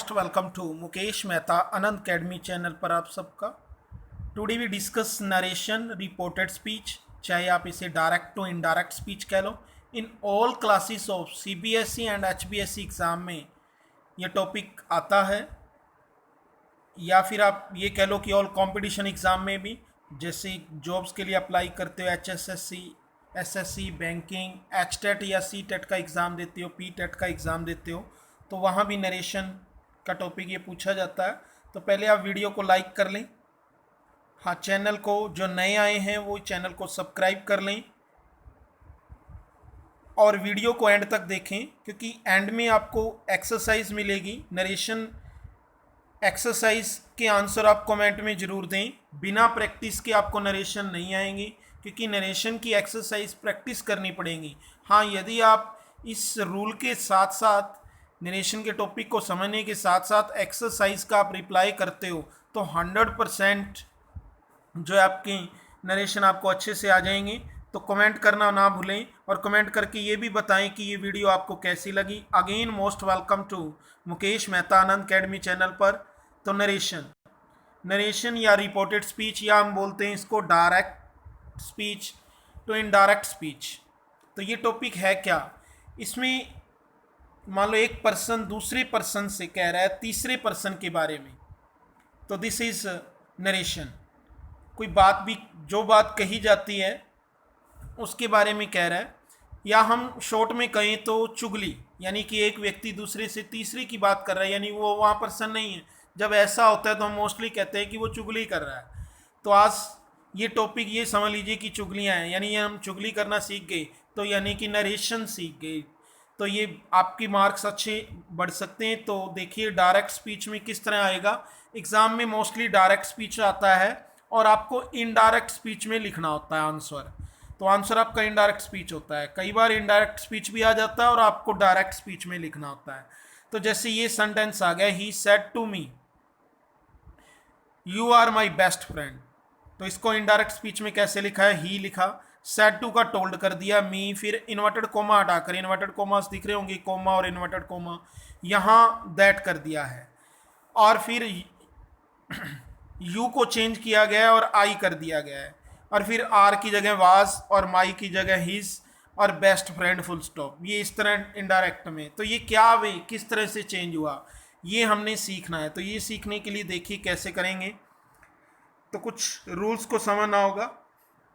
Most welcome to Mukesh Mehta Anand academy channel पर आप सबका। Today we discuss narration reported speech, चाहे आप इसे डायरेक्ट टू इनडायरेक्ट स्पीच कह लो। In all classes of CBSE and HBSE exam में ये टॉपिक आता है, या फिर आप ये कह लो कि ऑल कंपटीशन एग्ज़ाम में भी, जैसे जॉब्स के लिए अप्लाई करते हो, एचएसएससी, एसएससी, बैंकिंग, एचटेट या सीटेट का एग्ज़ाम देते हो, पीटेट का एग्ज़ाम देते हो, तो वहाँ भी नरेशन का टॉपिक ये पूछा जाता है। तो पहले आप वीडियो को लाइक कर लें। हाँ, चैनल को जो नए आए हैं वो चैनल को सब्सक्राइब कर लें और वीडियो को एंड तक देखें, क्योंकि एंड में आपको एक्सरसाइज मिलेगी। नरेशन एक्सरसाइज के आंसर आप कमेंट में ज़रूर दें। बिना प्रैक्टिस के आपको नरेशन नहीं आएंगे, क्योंकि नरेशन की एक्सरसाइज प्रैक्टिस करनी पड़ेगी। हाँ, यदि आप इस रूल के साथ साथ नरेशन के टॉपिक को समझने के साथ साथ एक्सरसाइज का आप रिप्लाई करते हो तो 100% जो है आपकी नरेशन आपको अच्छे से आ जाएंगे। तो कमेंट करना ना भूलें और कमेंट करके ये भी बताएं कि ये वीडियो आपको कैसी लगी। Again most welcome to Mukesh Mehta Anand academy channel पर। तो नरेशन या रिपोर्टेड स्पीच, या हम बोलते हैं इसको direct speech to indirect speech. तो ये टॉपिक है क्या? इसमें मान लो एक पर्सन दूसरे पर्सन से कह रहा है तीसरे पर्सन के बारे में, तो दिस इज नरेशन। कोई बात भी, जो बात कही जाती है उसके बारे में कह रहा है, या हम शॉर्ट में कहें तो चुगली, यानी कि एक व्यक्ति दूसरे से तीसरे की बात कर रहा है, यानी वो वहाँ पर्सन नहीं है। जब ऐसा होता है तो हम मोस्टली कहते हैं कि वो चुगली कर रहा है। तो आज ये टॉपिक ये समझ लीजिए कि चुगलियाँ हैं, यानी हम चुगली करना सीख गए, तो यानी कि नरेशन सीख गए। तो ये आपकी मार्क्स अच्छे बढ़ सकते हैं। तो देखिए डायरेक्ट स्पीच में किस तरह आएगा। एग्ज़ाम में मोस्टली डायरेक्ट स्पीच आता है और आपको इनडायरेक्ट स्पीच में लिखना होता है आंसर। तो आंसर आपका इनडायरेक्ट स्पीच होता है। कई बार इनडायरेक्ट स्पीच भी आ जाता है और आपको डायरेक्ट स्पीच में लिखना होता है। तो जैसे ये सेंटेंस आ गया, he said to me you are my best friend. तो इसको इनडायरेक्ट स्पीच में कैसे लिखा है? ही लिखा, सेड टू का टोल्ड कर दिया, मी, फिर इन्वर्टेड कोमा हटाकर, इन्वर्टेड कोमास दिख रहे होंगे, कोमा और इन्वर्टेड कोमा, यहाँ दैट कर दिया है। और फिर यू को चेंज किया गया है और आई कर दिया गया है, और फिर आर की जगह वाज और माई की जगह हिज और बेस्ट फ्रेंड फुल स्टॉप। ये इस तरह इनडायरेक्ट में। तो ये क्या वे किस तरह से चेंज हुआ, ये हमने सीखना है। तो ये सीखने के लिए देखिए कैसे करेंगे। तो कुछ रूल्स को समझना होगा।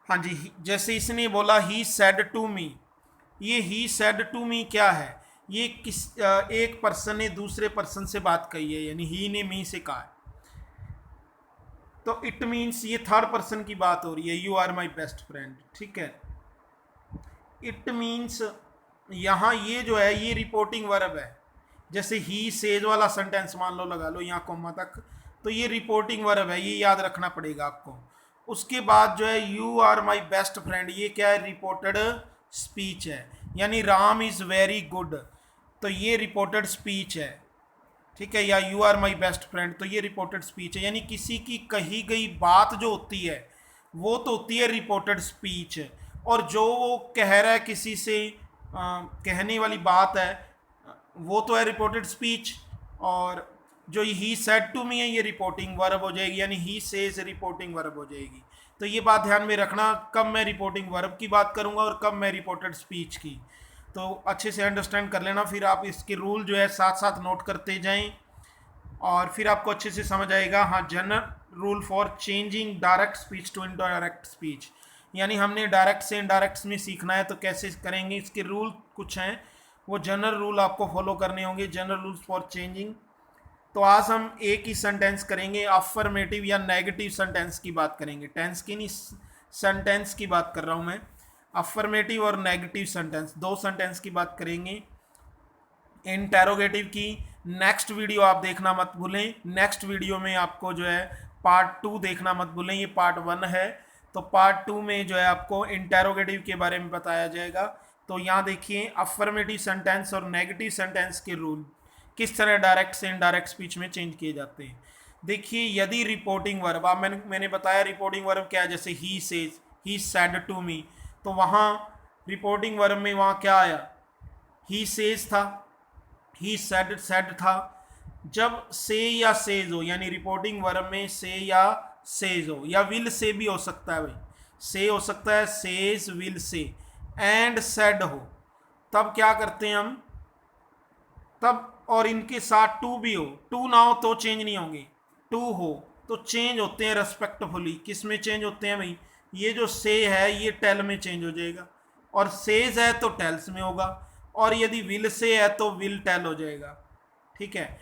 हाँ जी, जैसे इसने बोला ही सेड टू मी, ये ही सेड टू मी क्या है? ये एक पर्सन ने दूसरे पर्सन से बात कही है, यानी ही ने मी से कहा है। तो इट मीन्स ये थर्ड पर्सन की बात हो रही है, you are my best friend, ठीक है। इट मीन्स यहाँ ये जो है ये रिपोर्टिंग वर्ब है। जैसे ही सेज वाला सेंटेंस मान लो लगा लो यहाँ कोमा तक, तो ये रिपोर्टिंग वर्ब है, ये याद रखना पड़ेगा आपको। उसके बाद जो है you are my best friend, ये क्या है? रिपोर्टेड स्पीच है, यानी राम इज़ वेरी गुड, तो ये रिपोर्टेड स्पीच है, ठीक है। या you are my best friend, तो ये रिपोर्टेड स्पीच है। यानी किसी की कही गई बात जो होती है वो तो होती है रिपोर्टेड स्पीच, और जो वो कह रहा है किसी से कहने वाली बात है वो तो है रिपोर्टेड स्पीच। और जो ही सेड टू मी है ये रिपोर्टिंग वर्ब हो जाएगी, यानी ही सेज रिपोर्टिंग वर्ब हो जाएगी। तो ये बात ध्यान में रखना, कब मैं रिपोर्टिंग वर्ब की बात करूंगा और कब मैं रिपोर्टेड स्पीच की। तो अच्छे से अंडरस्टैंड कर लेना, फिर आप इसके रूल जो है साथ साथ नोट करते जाएं और फिर आपको अच्छे से समझ आएगा। हाँ, general rule for changing direct speech to indirect speech, यानी हमने डायरेक्ट से इनडायरेक्ट में सीखना है, तो कैसे करेंगे इसके रूल कुछ हैं, वो जनरल रूल आपको फॉलो करने होंगे, जनरल रूल्स फॉर चेंजिंग। तो आज हम एक ही सेंटेंस करेंगे, अफर्मेटिव या नेगेटिव सेंटेंस की बात करेंगे। टेंस की नहीं, सेंटेंस की बात कर रहा हूँ मैं। अफर्मेटिव और नेगेटिव सेंटेंस, दो सेंटेंस की बात करेंगे। इंटेरोगेटिव की नेक्स्ट वीडियो आप देखना मत भूलें। नेक्स्ट वीडियो में आपको जो है पार्ट 2 देखना मत भूलें, ये पार्ट 1 है। तो पार्ट 2 में जो है आपको इंटेरोगेटिव के बारे में बताया जाएगा। तो यहाँ देखिए अफर्मेटिव सेंटेंस और नेगेटिव सेंटेंस के रूल किस तरह डायरेक्ट से इनडायरेक्ट स्पीच में चेंज किए जाते हैं। देखिए, यदि रिपोर्टिंग वर्ब, अब मैंने बताया रिपोर्टिंग वर्ब क्या है, जैसे he says, he said to me, तो वहाँ रिपोर्टिंग वर्ब में वहाँ क्या आया? ही सेज था, ही सेड था, जब से या सेज हो, यानी रिपोर्टिंग वर्ब में से या सेज हो, या विल से भी हो सकता है भाई, से हो सकता है, says, will say, and said हो, तब क्या करते हैं हम, तब और इनके साथ टू भी हो, टू ना हो तो चेंज नहीं होंगे, टू हो तो चेंज होते हैं रेस्पेक्टफुली। किस में चेंज होते हैं भाई, ये जो से है ये टेल में चेंज हो जाएगा, और सेज है तो टेल्स में होगा, और यदि विल से है तो विल टेल हो जाएगा, ठीक है।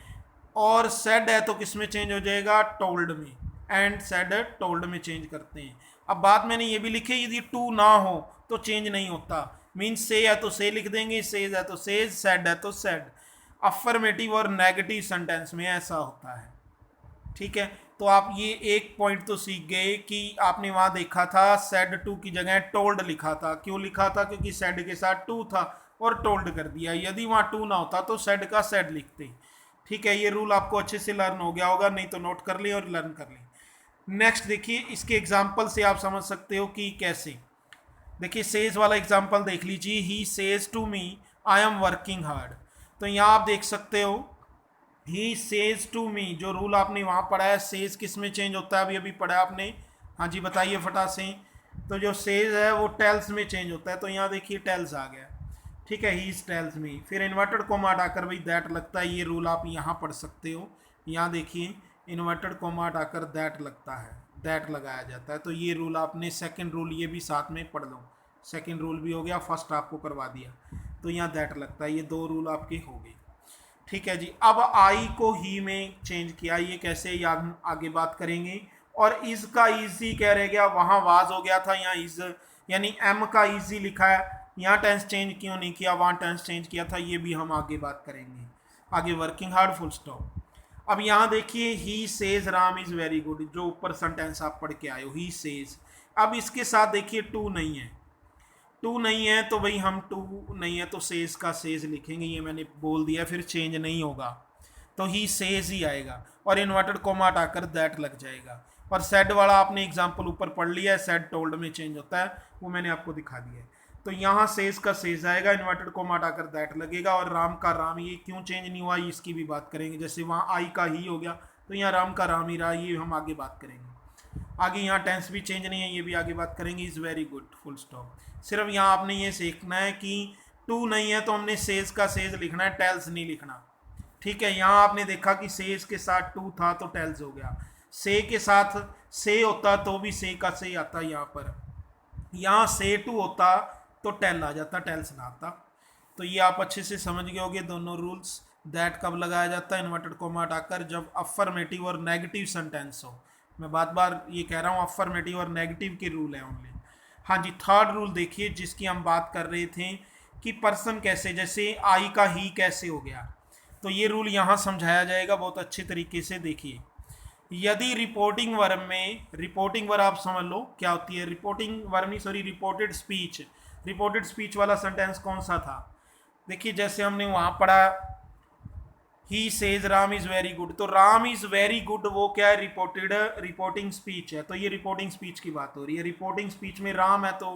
और सेड है तो किस में चेंज हो जाएगा, टोल्ड में, एंड सेड टोल्ड में चेंज करते हैं। अब बात मैंने ये भी लिखी, यदि टू ना हो तो चेंज नहीं होता, मीन्स से है तो से लिख देंगे, सेज है तो सेज, सेड है तो सेड। अफर्मेटिव और नेगेटिव सेंटेंस में ऐसा होता है, ठीक है। तो आप ये एक पॉइंट तो सीख गए कि आपने वहां देखा था सेड टू की जगह टोल्ड लिखा था, क्यों लिखा था, क्योंकि सेड के साथ टू था और टोल्ड कर दिया, यदि वहां टू ना होता तो सेड का सेड लिखते, ठीक है। ये रूल आपको अच्छे से लर्न हो गया होगा, नहीं तो नोट कर ले और लर्न कर ले। नेक्स्ट देखिए, इसके एग्जाम्पल से आप समझ सकते हो कि कैसे। देखिए सेज वाला एग्जाम्पल देख लीजिए, he says to me I am working hard. तो यहाँ आप देख सकते हो ही सेज टू मी, जो रूल आपने वहाँ पढ़ा है, सेज किस में चेंज होता है, अभी अभी पढ़ा है आपने, हाँ जी बताइए फटा से। तो जो सेज है वो टेल्स में चेंज होता है, तो यहाँ देखिए टेल्स आ गया, ठीक है, ही टेल्स मी। फिर इन्वर्टेड कोमा हटाकर भाई दैट लगता है, ये रूल आप यहाँ पढ़ सकते हो। यहाँ देखिए इन्वर्टेड कोमा हटाकर दैट लगता है, दैट लगाया जाता है, तो ये रूल आपने सेकंड रूल ये भी साथ में पढ़ लो, सेकंड रूल भी हो गया, फर्स्ट आपको करवा दिया, तो यहाँ दैट लगता है, ये दो रूल आपके हो गए, ठीक है जी। अब आई को ही में चेंज किया, ये कैसे, या हम आगे बात करेंगे। और इज का इजी कह रह गया, वहाँ वाज हो गया था, यहाँ इज, यानी एम का इजी लिखा है, यहाँ टेंस चेंज क्यों नहीं किया, वहाँ टेंस चेंज किया था, ये भी हम आगे बात करेंगे। आगे वर्किंग हार्ड फुल स्टॉप। अब यहाँ देखिए he says Ram is very good, जो ऊपर सेंटेंस आप पढ़ के आए हो, ही सेज। अब इसके साथ देखिए टू नहीं है, टू नहीं है तो भाई हम टू नहीं है तो सेज का सेज लिखेंगे, ये मैंने बोल दिया, फिर चेंज नहीं होगा, तो ही सेज ही आएगा, और इन्वर्टेड कोमा हटाकर दैट लग जाएगा। और सेड वाला आपने एग्जाम्पल ऊपर पढ़ लिया है, सेड टोल्ड में चेंज होता है, वो मैंने आपको दिखा दिया है। तो यहाँ सेज का सेज आएगा, इन्वर्टेड कोमा हटाकर दैट लगेगा, और राम का राम, ये क्यों चेंज नहीं हुआ इसकी भी बात करेंगे। जैसे वहाँ आई का ही हो गया, तो यहाँ राम का राम ही रहा, ये हम आगे बात करेंगे। आगे यहाँ टेंस भी चेंज नहीं है, ये भी आगे बात करेंगे। Is very good full stop. सिर्फ यहाँ आपने ये सीखना है कि टू नहीं है तो हमने सेज का सेज लिखना है, टेल्स नहीं लिखना, ठीक है। यहाँ आपने देखा कि सेज के साथ टू था तो टेल्स हो गया, से के साथ से होता तो भी से का से आता यहाँ पर, यहाँ से टू होता तो टेल आ जाता, टेल्स ना आता। तो ये आप अच्छे से समझ गए होंगे दोनों रूल्स। दैट कब लगाया जाता है, इन्वर्टेड कोमा हटाकर, जब अफर्मेटिव और नेगेटिव सेंटेंस हो। मैं बार बार ये कह रहा हूँ, अफर्मेटिव और नेगेटिव के रूल हैं ओनली। हाँ जी, थर्ड रूल देखिए जिसकी हम बात कर रहे थे कि पर्सन कैसे, जैसे आई का ही कैसे हो गया, तो ये रूल यहाँ समझाया जाएगा बहुत अच्छे तरीके से। देखिए यदि रिपोर्टिंग वर्ब में, रिपोर्टिंग वर्ब आप समझ लो क्या होती है, रिपोर्टिंग वर्ब नहीं sorry reported speech, reported speech वाला सेंटेंस कौन सा था, देखिए जैसे हमने वहाँ पढ़ा he says Ram is very good, तो राम इज़ वेरी गुड वो क्या है, रिपोर्टेड रिपोर्टिंग स्पीच है, तो ये रिपोर्टिंग स्पीच की बात हो रही है। रिपोर्टिंग स्पीच में राम है तो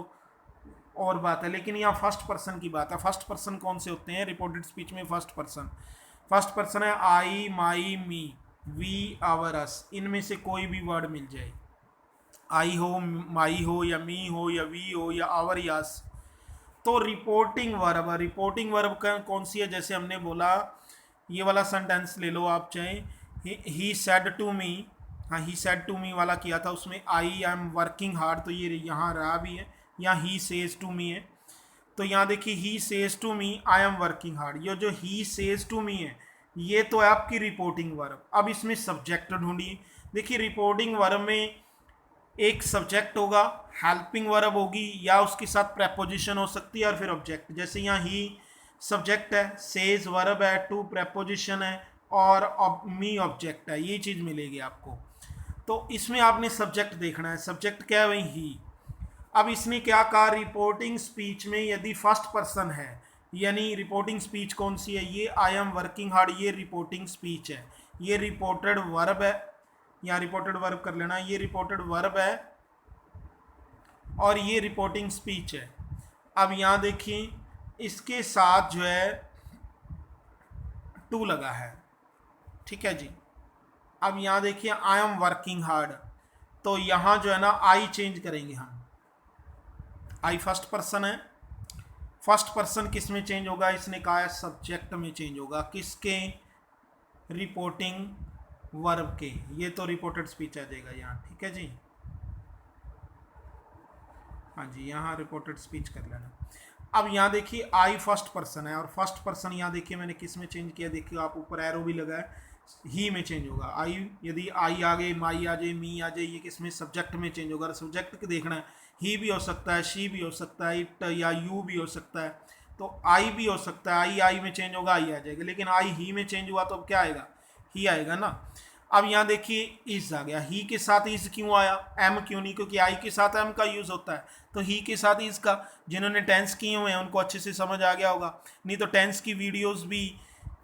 और बात है, लेकिन यहाँ फर्स्ट पर्सन की बात है। फर्स्ट पर्सन कौन से होते हैं रिपोर्टेड स्पीच में, फर्स्ट पर्सन है आई, माई, मी, वी, आवर, अस, इनमें से कोई भी वर्ड मिल जाए, आई हो, माई हो, या मी हो, या वी हो, या आवर, या अस। तो रिपोर्टिंग वर्ब कौन सी है, जैसे हमने बोला ये वाला सेंटेंस ले लो आप चाहे, ही सेड टू मी, हाँ ही सेड टू मी वाला किया था, उसमें आई एम वर्किंग हार्ड, तो ये यहाँ रहा भी है, यहाँ ही सेज टू मी है, तो यहाँ देखिए he says to me I am working hard, ये जो ही सेज टू मी है ये तो है आपकी रिपोर्टिंग वर्ब। अब इसमें सब्जेक्ट ढूंढिए। देखिए रिपोर्टिंग वर्ब में एक सब्जेक्ट होगा, हेल्पिंग वर्ब होगी, या उसके साथ प्रेपोजिशन हो सकती है, और फिर ऑब्जेक्ट। जैसे यहाँ ही सब्जेक्ट है, सेज वर्ब है, टू प्रेपोजिशन है, और मी ऑब्जेक्ट है, ये चीज़ मिलेगी आपको। तो इसमें आपने सब्जेक्ट देखना है, सब्जेक्ट क्या है वही ही। अब इसने क्या कहा, रिपोर्टिंग स्पीच में यदि फर्स्ट पर्सन है, यानी रिपोर्टिंग स्पीच कौन सी है, ये आई एम वर्किंग हार्ड, ये रिपोर्टिंग स्पीच है, ये रिपोर्टेड वर्ब है, यहाँ रिपोर्टेड वर्ब कर लेना, ये रिपोर्टेड वर्ब है और ये रिपोर्टिंग स्पीच है। अब यहाँ देखिए इसके साथ जो है टू लगा है, ठीक है जी। अब यहाँ देखिए आई एम वर्किंग हार्ड, तो यहाँ जो है ना आई चेंज करेंगे हम। आई फर्स्ट पर्सन है, फर्स्ट पर्सन किस में चेंज होगा, इसने कहा है सब्जेक्ट में चेंज होगा। किसके, रिपोर्टिंग वर्ब के। ये तो रिपोर्टेड स्पीच आ जाएगा यहाँ, ठीक है जी। हाँ जी, यहाँ रिपोर्टेड स्पीच कर लेना। अब यहाँ देखिए आई फर्स्ट पर्सन है, और फर्स्ट पर्सन यहाँ देखिए मैंने किस में चेंज किया, देखिए आप ऊपर एरो भी लगा है, ही में चेंज होगा। आई, यदि आई आ गई, माई आ जाए, मी आ जाए, ये किस में, सब्जेक्ट में चेंज होगा। सब्जेक्ट के देखना है, ही भी हो सकता है, शी भी हो सकता है, इट या यू भी हो सकता है, तो आई भी हो सकता है। आई में चेंज होगा, आई आ जाएगा, लेकिन आई ही में चेंज हुआ तो अब क्या आएगा, ही आएगा ना। अब यहाँ देखिए इज आ गया, ही के साथ इज क्यों आया, एम क्यों नहीं, क्योंकि आई के साथ एम का यूज होता है, तो ही के साथ इज का। जिन्होंने टेंस किए हुए हैं उनको अच्छे से समझ आ गया होगा, नहीं तो टेंस की वीडियोस भी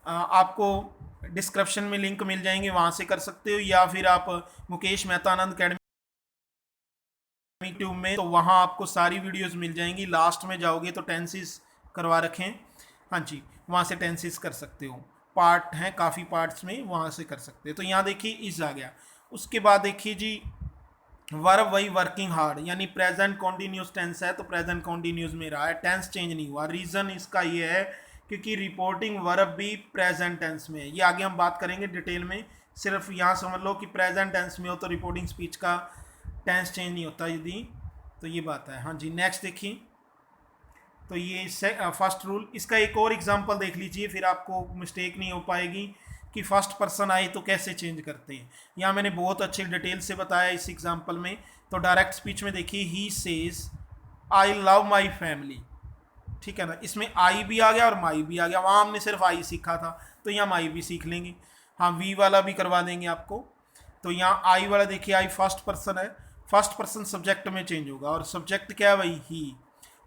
आपको डिस्क्रिप्शन में लिंक मिल जाएंगे, वहाँ से कर सकते हो, या फिर आप मुकेश मेहता आनंद अकेडमी यूट्यूब में, तो वहाँ आपको सारी वीडियोस मिल जाएंगी। लास्ट में जाओगे तो टेंसेस करवा रखें, हाँ जी, वहाँ से टेंसेस कर सकते हो, पार्ट हैं काफ़ी पार्ट्स में, वहाँ से कर सकते हो। तो यहाँ देखिए इज आ गया। उसके बाद देखिए जी वर्ब वही वर्किंग हार्ड, यानी प्रेजेंट कॉन्टिन्यूस टेंस है तो प्रेजेंट कॉन्टिन्यूस में रहा है, टेंस चेंज नहीं हुआ। रीज़न इसका ये है क्योंकि रिपोर्टिंग वर्ब भी प्रेजेंट टेंस में है, ये आगे हम बात करेंगे डिटेल में। सिर्फ यहाँ समझ लो कि प्रेजेंट टेंस में हो तो रिपोर्टिंग स्पीच का टेंस चेंज नहीं होता यदि, तो ये बात है। हाँ जी, नेक्स्ट देखिए, तो ये फर्स्ट रूल, इसका एक और एग्जांपल देख लीजिए, फिर आपको मिस्टेक नहीं हो पाएगी कि फर्स्ट पर्सन आए तो कैसे चेंज करते हैं। यहाँ मैंने बहुत अच्छे डिटेल से बताया इस एग्जांपल में। तो डायरेक्ट स्पीच में देखिए, he says I love my family, ठीक है ना, इसमें आई भी आ गया और माई भी आ गया। वहाँ हमने सिर्फ आई सीखा था, तो यहाँ माई भी सीख लेंगे। हाँ, वी वाला भी करवा देंगे आपको। तो यहाँ आई वाला देखिए, आई फर्स्ट पर्सन है, फर्स्ट पर्सन सब्जेक्ट में चेंज होगा, और सब्जेक्ट क्या है भाई, ही।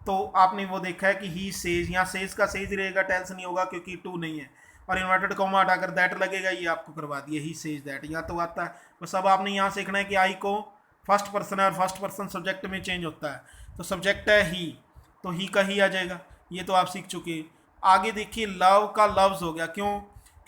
तो आपने वो देखा है कि ही सेज, यहाँ सेज का सेज रहेगा, टेंस नहीं होगा क्योंकि टू नहीं है, और इन्वर्टेड कॉमा हटाकर दैट लगेगा, ये आपको करवा दिया, ही सेज दैट, यहाँ तो आता है। बस अब आपने यहाँ सीखना है कि आई को फर्स्ट पर्सन है और फर्स्ट पर्सन सब्जेक्ट में चेंज होता है, तो सब्जेक्ट है ही, तो ही का ही आ जाएगा, ये तो आप सीख चुके हैं। आगे देखिए, लव का लव्स हो गया, क्यों,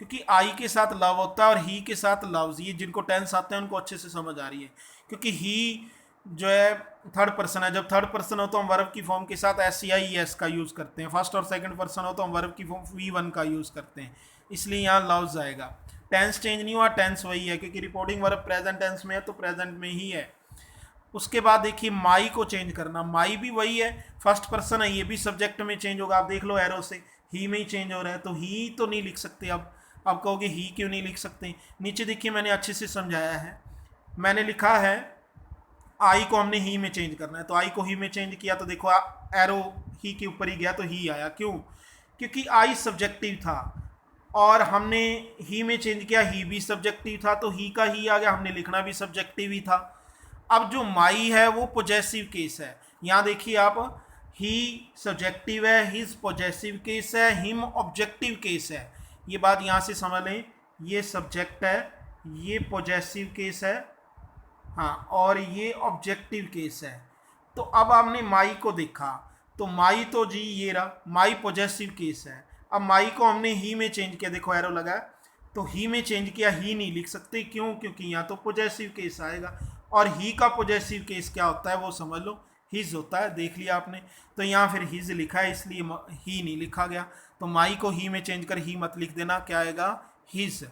क्योंकि आई के साथ लव होता है और ही के साथ लव्स, ये जिनको टेंस आते हैं उनको अच्छे से समझ आ रही है, क्योंकि ही जो है थर्ड पर्सन है। जब थर्ड पर्सन हो तो हम वर्ब की फॉर्म के साथ एस सी आई एस का यूज़ करते हैं, फर्स्ट और सेकंड पर्सन हो तो हम वर्ब की फॉर्म V1 का यूज़ करते हैं, इसलिए यहाँ लव्स आएगा। टेंस चेंज नहीं हुआ, टेंस वही है, क्योंकि रिपोर्टिंग वर्ब प्रेजेंट टेंस में है तो प्रेजेंट में ही है। उसके बाद देखिए माई को चेंज करना, माई भी वही है, फर्स्ट पर्सन है, ये भी सब्जेक्ट में चेंज होगा। आप देख लो एरो से, ही में ही चेंज हो रहा है, तो ही तो नहीं लिख सकते। अब आप कहोगे ही क्यों नहीं लिख सकते, नीचे देखिए मैंने अच्छे से समझाया है, मैंने लिखा है आई को हमने ही में चेंज करना है, तो आई को ही में चेंज किया तो देखो एरो ही के ऊपर ही गया तो ही आया, क्यों, क्योंकि आई सब्जेक्टिव था और हमने ही में चेंज किया, ही भी सब्जेक्टिव था तो ही का ही आ गया, हमने लिखना भी सब्जेक्टिव ही था। अब जो माई है वो पॉजेसिव केस है, यहाँ देखिए आप, ही सब्जेक्टिव है, हिज पॉजेसिव केस है, हिम ऑब्जेक्टिव केस है, ये बात यहाँ से समझ लें, ये सब्जेक्ट है, ये पॉजेसिव केस है, हाँ, और ये ऑब्जेक्टिव केस है। तो अब आपने माई को देखा, तो माई तो जी ये रहा, माई पॉजेसिव केस है। अब माई को हमने ही में चेंज किया, देखो एरो लगा है, तो ही में चेंज किया, ही नहीं लिख सकते, क्यों, क्योंकि यहाँ तो पॉजेसिव केस आएगा, और ही का पॉजेसिव केस क्या होता है वो समझ लो, हिज होता है, देख लिया आपने। तो यहाँ फिर हिज लिखा है इसलिए ही नहीं लिखा गया, तो माई को ही में चेंज कर ही मत लिख देना, क्या आएगा, हिज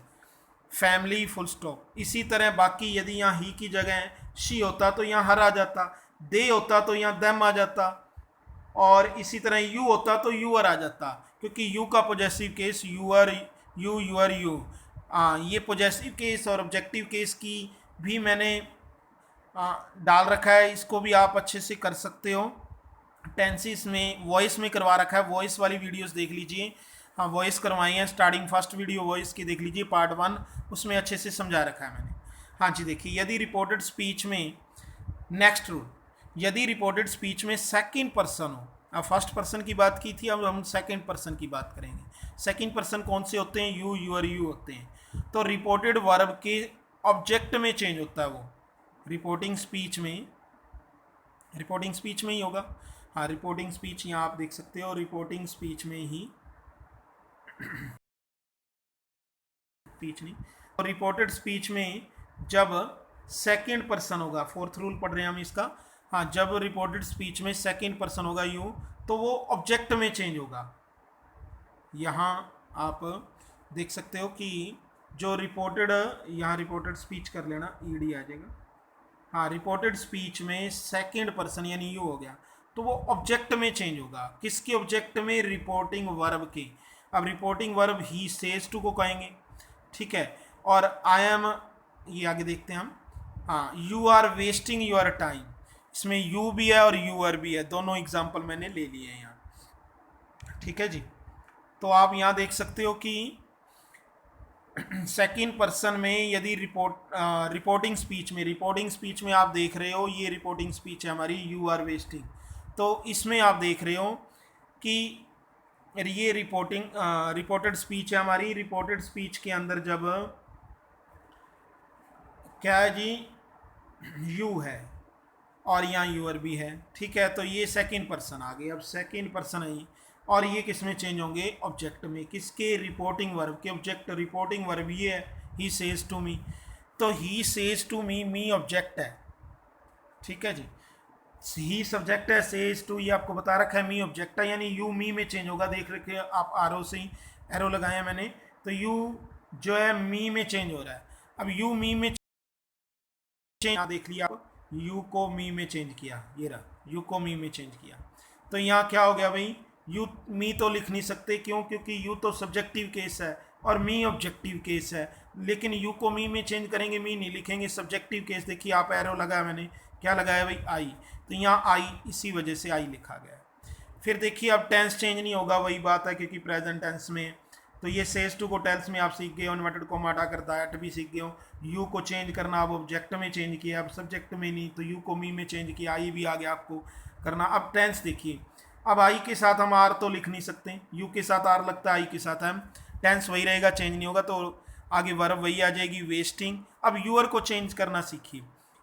फैमिली फुल स्टॉप। इसी तरह बाकी यदि यहाँ ही की जगह शी होता तो यहाँ हर आ जाता, दे होता तो यहाँ देम आ जाता, और इसी तरह यू होता तो यूअर आ जाता, क्योंकि यू का possessive case your, your you. ये पॉजेसिव केस और ऑब्जेक्टिव केस की भी मैंने डाल रखा है, इसको भी आप अच्छे से कर सकते हो। टेंसेस में वॉइस में करवा रखा है, वॉइस वाली वीडियोस देख लीजिए, हाँ वॉइस करवाई है, स्टार्टिंग फर्स्ट वीडियो वॉइस की देख लीजिए, पार्ट 1, उसमें अच्छे से समझा रखा है मैंने। हाँ जी, देखिए यदि रिपोर्टेड स्पीच में, नेक्स्ट रूल, यदि रिपोर्टेड स्पीच में सेकंड पर्सन हो, अब फर्स्ट पर्सन की बात की थी, अब हम सेकंड पर्सन की बात करेंगे। सेकंड पर्सन कौन से होते हैं, यू, यूअर, यू होते हैं। तो रिपोर्टेड वर्ब के ऑब्जेक्ट में चेंज होता है वो, रिपोर्टिंग स्पीच में, रिपोर्टिंग स्पीच में ही होगा। हाँ, रिपोर्टिंग स्पीच यहाँ आप देख सकते हो, रिपोर्टिंग स्पीच में ही, स्पीच नहीं, रिपोर्टेड स्पीच में जब सेकंड पर्सन होगा, फोर्थ रूल पढ़ रहे हैं हम इसका, हाँ, जब रिपोर्टेड स्पीच में सेकंड पर्सन होगा यू, तो वो ऑब्जेक्ट में चेंज होगा। यहाँ आप देख सकते हो कि जो रिपोर्टेड, यहाँ रिपोर्टेड स्पीच कर लेना, ईडी आ जाएगा, हाँ, रिपोर्टेड स्पीच में सेकंड पर्सन यानी यू हो गया, तो वो ऑब्जेक्ट में चेंज होगा। किसके ऑब्जेक्ट में? रिपोर्टिंग वर्ब के। अब reporting verb he says to को कहेंगे, ठीक है, और आई एम, ये आगे देखते हैं हम, हाँ, you are wasting your time, इसमें यू भी है और यू आर भी है, दोनों एग्जाम्पल मैंने ले लिए हैं यहाँ, ठीक है जी। तो आप यहाँ देख सकते हो कि सेकंड पर्सन में यदि रिपोर्टिंग स्पीच में आप देख रहे हो, ये रिपोर्टिंग स्पीच है हमारी, यू आर वेस्टिंग, तो इसमें आप देख रहे हो कि ये रिपोर्टेड स्पीच है हमारी। रिपोर्टेड स्पीच के अंदर जब क्या है जी, यू है और यहाँ यूर भी है, ठीक है, तो ये सेकंड पर्सन आ गए। अब सेकंड पर्सन है और ये किस में चेंज होंगे? ऑब्जेक्ट में। किसके? रिपोर्टिंग वर्ब के ऑब्जेक्ट। रिपोर्टिंग वर्ब ये है ही सेज टू मी, तो he says to me object है, ठीक है जी, ही सब्जेक्ट है, सेज टू ये आपको बता रखा है, मी ऑब्जेक्ट है, यानी यू मी में चेंज होगा। देख रखे आप आरो से ही एरो लगाए हैं मैंने, तो यू जो है मी में चेंज हो रहा है। अब यू मी में चेंज, देख लिया आप, यू को मी में चेंज किया, ये रहा, यू को मी में चेंज किया, तो यहाँ क्या हो गया भाई, यू मी तो लिख नहीं सकते, क्यों? क्योंकि यू तो सब्जेक्टिव केस है और मी ऑब्जेक्टिव केस है, लेकिन यू को मी में चेंज करेंगे, मी नहीं लिखेंगे, सब्जेक्टिव केस। देखिए आप एरो लगाया मैंने, क्या लगाया भाई? आई, तो यहाँ आई इसी वजह से आई लिखा गया है। फिर देखिए अब टेंस चेंज नहीं होगा, वही बात है, क्योंकि प्रेजेंट टेंस में, तो ये सेज टू को टेल्स में आप सीख गए हो, इन्वर्टेड कोमा हटा कर दैट भी सीख गए हो। यू को चेंज करना, अब ऑब्जेक्ट में चेंज किया, अब सब्जेक्ट में नहीं, तो यू को मी में चेंज किया, आई भी आ गया आपको करना। अब टेंस देखिए, अब आई के साथ हम आर तो लिख नहीं सकते, यू के साथ आर लगता है, आई के साथ हम, टेंस वही रहेगा, चेंज नहीं होगा, तो आगे वर्ब वही आ जाएगी, वेस्टिंग। अब यूअर को चेंज करना सीखिए।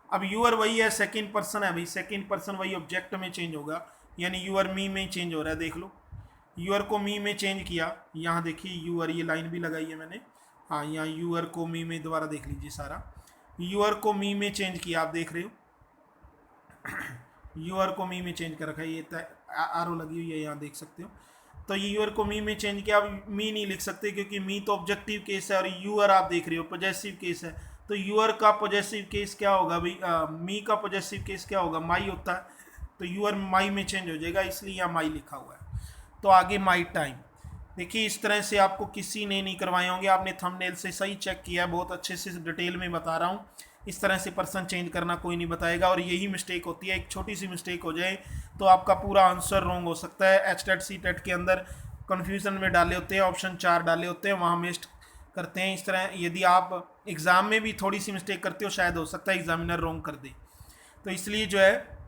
अब यूअर वही है, सेकंड पर्सन है भाई, सेकंड पर्सन वही ऑब्जेक्ट में चेंज होगा, यानी यूअर मी में चेंज हो रहा है, देख लो, यूअर को मी में चेंज किया, यहाँ देखिए यूअर, ये लाइन भी लगाई है मैंने, हाँ, यहाँ यूअर को मी में, दोबारा देख लीजिए सारा, यूअर को मी में चेंज किया, आप देख रहे हो, यूअर को मी में चेंज कर रखा है, ये आरो लगी हुई है, यहाँ देख सकते हो, तो ये यूअर को मी में चेंज किया। अब मी नहीं लिख सकते क्योंकि मी तो ऑब्जेक्टिव केस है और यूअर आप देख रहे हो पॉजेसिव केस है, तो यूअर का पॉजेसिव केस क्या होगा भाई, मी का पॉजेसिव केस क्या होगा? माई होता है, तो यूअर माई में चेंज हो जाएगा, इसलिए यहाँ माई लिखा हुआ है। तो आगे माई टाइम, देखिए इस तरह से आपको किसी ने नहीं करवाए होंगे, आपने थंबनेल से सही चेक किया, बहुत अच्छे से डिटेल में बता रहा हूँ। इस तरह से पर्सन चेंज करना कोई नहीं बताएगा, और यही मिस्टेक होती है, एक छोटी सी मिस्टेक हो जाए तो आपका पूरा आंसर रॉन्ग हो सकता है। एचटेट सीटेट के अंदर कन्फ्यूजन में डाले होते हैं, ऑप्शन 4 डाले होते हैं, वहाँ मिस्ट करते हैं। इस तरह यदि आप एग्ज़ाम में भी थोड़ी सी मिस्टेक करते हो, शायद हो सकता है एग्जामिनर रॉन्ग कर दे, तो इसलिए जो है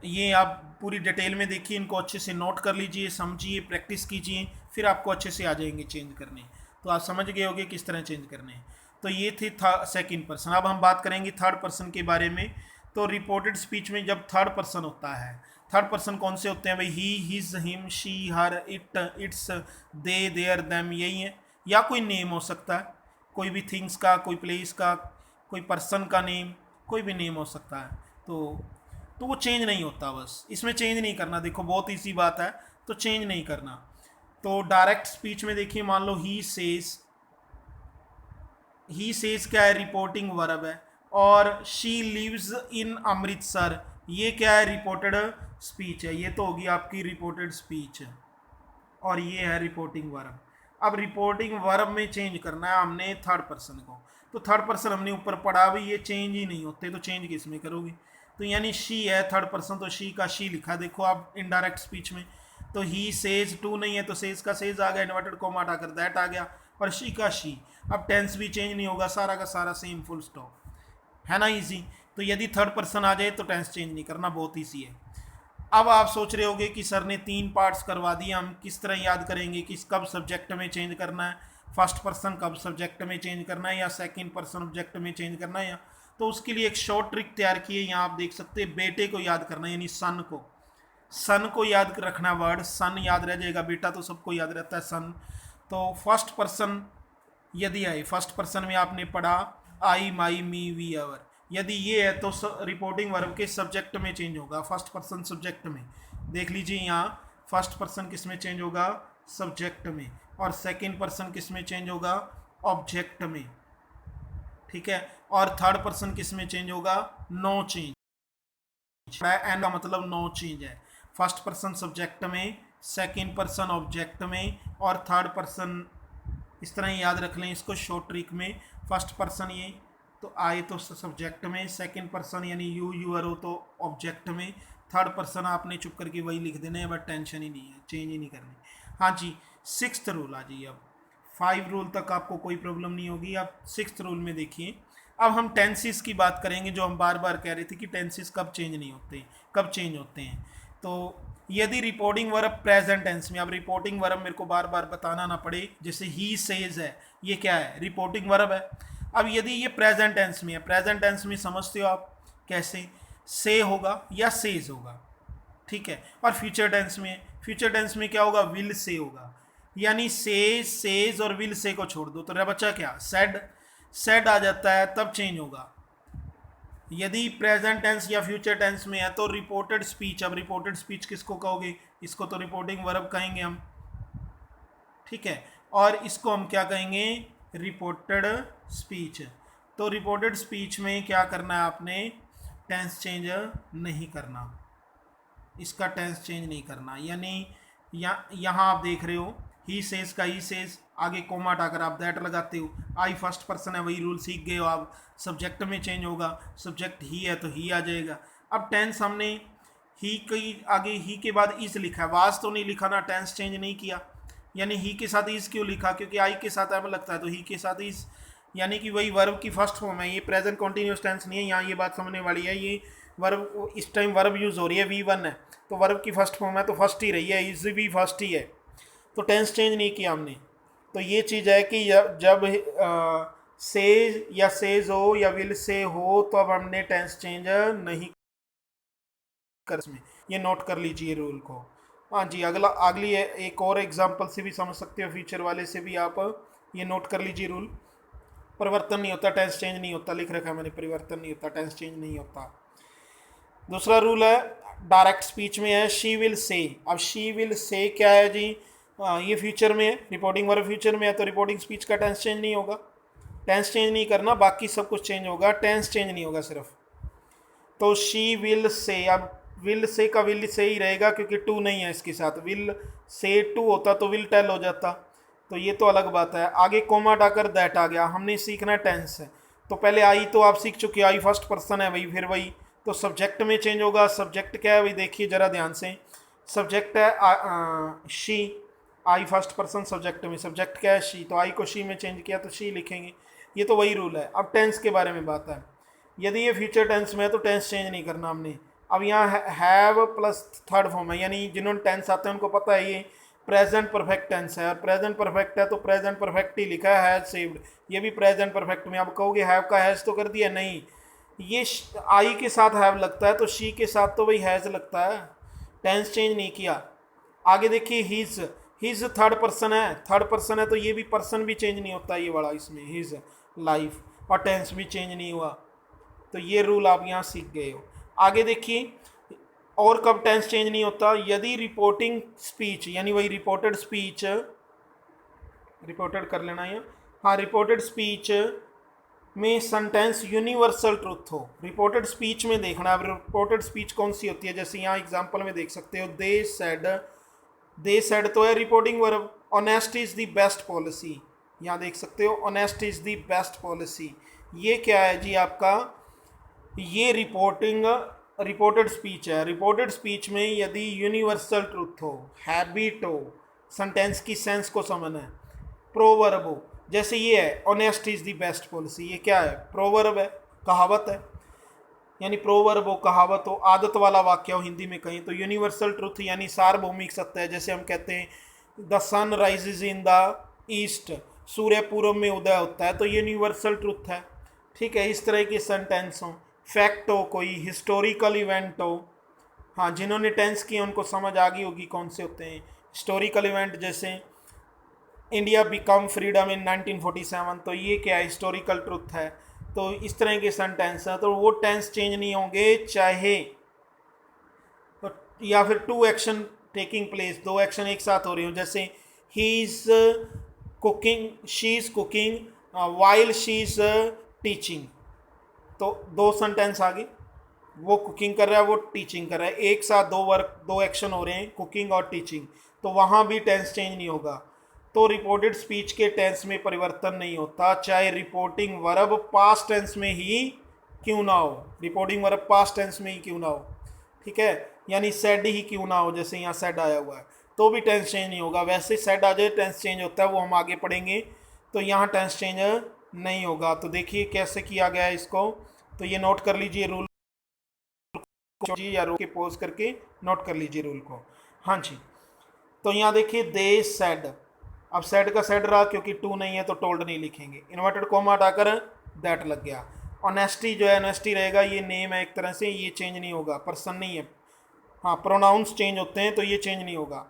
ये आप पूरी डिटेल में देखिए, इनको अच्छे से नोट कर लीजिए, समझिए, प्रैक्टिस कीजिए, फिर आपको अच्छे से आ जाएंगे चेंज करने, तो आप समझ गए होंगे किस तरह चेंज करने हैं। तो ये थी सेकंड पर्सन। अब हम बात करेंगे थर्ड पर्सन के बारे में। तो रिपोर्टेड स्पीच में जब थर्ड पर्सन होता है, थर्ड पर्सन कौन से होते हैं भाई? He, his, him, she, her, it, its, they, their, them, यही है, या कोई नेम हो सकता है, कोई भी थिंग्स का, कोई प्लेस का, कोई पर्सन का नेम, कोई भी नेम हो सकता है, तो वो चेंज नहीं होता, बस इसमें चेंज नहीं करना। देखो बहुत ईजी बात है, तो चेंज नहीं करना। तो डायरेक्ट स्पीच में देखिए, मान लो ही सेज क्या है? रिपोर्टिंग वर्ब है, और शी लिव्स इन अमृतसर, ये क्या है? रिपोर्टेड स्पीच है, ये तो होगी आपकी रिपोर्टेड स्पीच, और ये है रिपोर्टिंग वर्ब। अब रिपोर्टिंग वर्ब में चेंज करना है हमने थर्ड पर्सन को, तो थर्ड पर्सन हमने ऊपर पढ़ा भी, ये चेंज ही नहीं होते, तो चेंज किस में करोगे? तो यानी शी है थर्ड पर्सन, तो शी का शी लिखा, देखो आप इनडायरेक्ट स्पीच में, तो ही सेज टू नहीं है, तो सेज का सेज आ गया, इन्वर्टेड कोमा हटा कर दैट आ गया, और शी का शी। अब टेंस भी चेंज नहीं होगा, सारा का सारा सेम, फुल स्टॉप, है ना, इजी। तो यदि थर्ड पर्सन आ जाए तो टेंस चेंज नहीं करना, बहुत ईजी है। अब आप सोच रहे होगे कि सर ने 3 पार्ट्स करवा दिए, हम किस तरह याद करेंगे कि कब सब्जेक्ट में चेंज करना है, फर्स्ट पर्सन कब सब्जेक्ट में चेंज करना है, या सेकंड पर्सन ऑब्जेक्ट में चेंज करना है, या तो उसके लिए एक शॉर्ट ट्रिक तैयार की है, यहाँ आप देख सकते हैं। बेटे को याद करना, यानी सन को याद रखना, वर्ड सन याद रह जाएगा, बेटा तो सबको याद रहता है सन। तो फर्स्ट पर्सन यदि आई, फर्स्ट पर्सन में आपने पढ़ा आई, माई, मी, वी, आवर, यदि ये है तो रिपोर्टिंग वर्ब के सब्जेक्ट में चेंज होगा, फर्स्ट पर्सन सब्जेक्ट में। देख लीजिए यहाँ फर्स्ट पर्सन किस में चेंज होगा, सब्जेक्ट में, और सेकंड पर्सन किस में चेंज होगा, ऑब्जेक्ट में, ठीक है। और थर्ड पर्सन किस में चेंज होगा, नो चेंज। एंड का मतलब नो चेंज है। फर्स्ट पर्सन सब्जेक्ट में, सेकंड पर्सन ऑब्जेक्ट में, और थर्ड पर्सन, इस तरह याद रख लें इसको शॉर्ट ट्रिक में। फर्स्ट पर्सन ये तो आई तो सब्जेक्ट में, सेकंड पर्सन यानी यू, यूर हो तो ऑब्जेक्ट में, थर्ड पर्सन आपने चुप करके वही लिख देना है, बट टेंशन ही नहीं है, चेंज ही नहीं करनी। हाँ जी, सिक्स्थ रूल आ जाइए। अब 5 रूल तक आपको कोई प्रॉब्लम नहीं होगी। अब सिक्स्थ रूल में देखिए, अब हम टेंसेस की बात करेंगे, जो हम बार बार कह रहे थे कि टेंसेस कब चेंज नहीं होते, कब चेंज होते हैं। तो यदि रिपोर्टिंग वर्ब प्रेजेंट टेंस में, अब रिपोर्टिंग वर्ब मेरे को बार बार बताना ना पड़े, जैसे ही सेज है, ये क्या है, रिपोर्टिंग वर्ब है। अब यदि ये प्रेजेंट टेंस में है, प्रेजेंट टेंस में समझते हो आप कैसे, से होगा या सेज होगा, ठीक है। और फ्यूचर टेंस में, फ्यूचर टेंस में क्या होगा, विल से होगा, यानी से, सेज और विल से को छोड़ दो तो रह बच्चा क्या, सेड, सेड आ जाता है, तब चेंज होगा। यदि प्रेजेंट टेंस या फ्यूचर टेंस में है तो रिपोर्टेड स्पीच, अब रिपोर्टेड स्पीच किसको कहोगे, इसको तो रिपोर्टिंग वर्ब कहेंगे हम, ठीक है। और इसको हम क्या कहेंगे, रिपोर्टेड स्पीच। तो रिपोर्टेड स्पीच में क्या करना है आपने, टेंस चेंज नहीं करना, इसका टेंस चेंज नहीं करना। यानी यहाँ आप देख रहे हो ही सेज का ही सेज, आगे कोमा हटाकर आप दैट लगाते हो, आई फर्स्ट पर्सन है, वही रूल सीख गए हो आप। सब्जेक्ट में चेंज होगा, सब्जेक्ट ही है तो ही आ जाएगा। अब टेंस हमने ही की आगे ही के बाद इज लिखा है, वाज तो नहीं लिखा ना, टेंस चेंज नहीं किया, यानी ही के साथ इज क्यों लिखा, क्योंकि आई के साथ एम लगता है तो ही के साथ इज, यानी कि वही वर्ब की फर्स्ट फॉर्म है, ये प्रेजेंट कॉन्टिन्यूस टेंस नहीं है। यहाँ ये बात समझने वाली है, ये वर्ब इस टाइम वर्ब यूज हो रही है, V1 है तो वर्ब की फर्स्ट फॉर्म है तो फर्स्ट ही रही है, इज भी फर्स्ट ही है, तो टेंस चेंज नहीं किया हमने। तो ये चीज़ है कि जब से या सेज हो या विल से हो तो अब हमने टेंस चेंज नहीं कर, इसमें ये नोट कर लीजिए रूल को। हाँ जी, अगली एक और एग्जांपल से भी समझ सकते हो, फ्यूचर वाले से भी आप ये नोट कर लीजिए रूल। परिवर्तन नहीं होता, टेंस चेंज नहीं होता, लिख रखा है मैंने, परिवर्तन नहीं होता, टेंस चेंज नहीं होता। दूसरा रूल है डायरेक्ट स्पीच में है, शी विल से। अब शी विल से क्या है जी, ये फ्यूचर में है, रिपोर्टिंग वर्ब फ्यूचर में है तो रिपोर्टिंग स्पीच का टेंस चेंज नहीं होगा, टेंस चेंज नहीं करना, बाकी सब कुछ चेंज होगा, टेंस चेंज नहीं होगा सिर्फ। तो शी विल से, अब विल से का विल से ही रहेगा क्योंकि टू नहीं है इसके साथ, विल से टू होता तो विल टेल हो जाता, तो ये तो अलग बात है। आगे कोमा हटाकर दैट आ गया, हमने सीखना टेंस है। तो पहले आई तो आप सीख चुके, आई फर्स्ट पर्सन है वही, फिर वही तो सब्जेक्ट में चेंज होगा। सब्जेक्ट क्या है वही देखिए जरा ध्यान से, सब्जेक्ट है she, I first person subject में, सब्जेक्ट क्या है शी, तो आई को शी में चेंज किया तो शी लिखेंगे, ये तो वही रूल है। अब टेंस के बारे में बात है, यदि ये फ्यूचर टेंस में है तो टेंस चेंज नहीं करना हमने। अब यहाँ हैव प्लस थर्ड फॉर्म है, यानी जिन्होंने टेंस आते हैं उनको पता है ये प्रेजेंट परफेक्ट टेंस है, और प्रेजेंट परफेक्ट है तो प्रेजेंट परफेक्ट ही लिखा है, हैज सेव्ड, ये भी प्रेजेंट परफेक्ट में। अब कहोगे हैव का हैज तो कर दिया, नहीं, ये आई के साथ हैव लगता है तो शी के साथ तो वही हैज लगता है, टेंस चेंज नहीं किया। आगे देखिए हिज, हिज थर्ड पर्सन है, थर्ड पर्सन है तो ये भी पर्सन भी चेंज नहीं होता, ये वाला इसमें हिज लाइफ, और टेंस भी चेंज नहीं हुआ, तो ये रूल आप यहाँ सीख गए हो। आगे देखिए और कब टेंस चेंज नहीं होता, यदि रिपोर्टिंग स्पीच यानी वही रिपोर्टेड स्पीच, रिपोर्टेड कर लेना है, हाँ रिपोर्टेड स्पीच में सेंटेंस यूनिवर्सल ट्रुथ हो। रिपोर्टेड स्पीच में देखना, अब रिपोर्टेड स्पीच कौन सी होती है, जैसे यहाँ एग्जांपल में देख सकते हो, दे सेड तो है reporting verb, honest is the best policy, यहाँ देख सकते हो honest is the best policy, ये क्या है जी आपका, ये रिपोर्टेड स्पीच है। रिपोर्टेड स्पीच में यदि यूनिवर्सल ट्रुथ हो, हैबिट हो, सेंटेंस की सेंस को समझना है, प्रोवर्ब हो, जैसे ये है honest is the best policy, ये क्या है, प्रोवर्ब है, कहावत है, यानी प्रोवर्ब हो, कहावत हो, आदत वाला वाक्य हो हिंदी में कहीं, तो यूनिवर्सल ट्रुथ यानी सार्वभौमिक सत्य है। जैसे हम कहते हैं the sun rises in the east, सूर्य पूर्व में उदय होता है, तो यूनिवर्सल ट्रुथ है, ठीक है। इस तरह के सेंटेंस हो, फैक्ट हो, कोई हिस्टोरिकल इवेंट हो, हाँ जिन्होंने टेंस किए उनको समझ आ गई होगी कौन से होते हैं हिस्टोरिकल इवेंट, जैसे इंडिया बिकम फ्रीडम इन 1947, तो ये क्या हिस्टोरिकल ट्रुथ है। तो इस तरह के सेंटेंस है, तो वो टेंस चेंज नहीं होंगे चाहे तो, या फिर टू एक्शन टेकिंग प्लेस, दो एक्शन एक साथ हो रही हो, जैसे he is cooking, she is cooking while she is teaching, तो दो सेंटेंस आ गए, वो कुकिंग कर रहा है वो टीचिंग कर रहा है, एक साथ दो वर्क दो एक्शन हो रहे हैं कुकिंग और टीचिंग, तो वहाँ भी टेंस चेंज नहीं होगा। तो रिपोर्टेड स्पीच के टेंस में परिवर्तन नहीं होता, चाहे रिपोर्टिंग वर्ब पास्ट टेंस में ही क्यों ना हो, रिपोर्टिंग वर्ब पास्ट टेंस में ही क्यों ना हो, ठीक है, यानी सेड ही क्यों ना हो, जैसे यहाँ सेड आया हुआ है तो भी टेंस चेंज नहीं होगा। वैसे सेड आ जाए टेंस चेंज होता है, वो हम आगे पढ़ेंगे, तो यहाँ टेंस चेंज नहीं होगा। तो देखिए कैसे किया गया है इसको, तो ये नोट कर लीजिए रूल जी, या रोक के पॉज करके नोट कर लीजिए रूल को। हाँ जी, तो यहाँ देखिए दे सेड, अब सेड का सेड रहा क्योंकि टू नहीं है तो टोल्ड नहीं लिखेंगे, इन्वर्टेड कोमा हटाकर दैट लग गया। ऑनेस्टी जो है ऑनेस्टी रहेगा, ये नेम है एक तरह से, ये चेंज नहीं होगा, पर्सन नहीं है। हाँ प्रोनाउंस चेंज होते हैं तो ये चेंज नहीं होगा।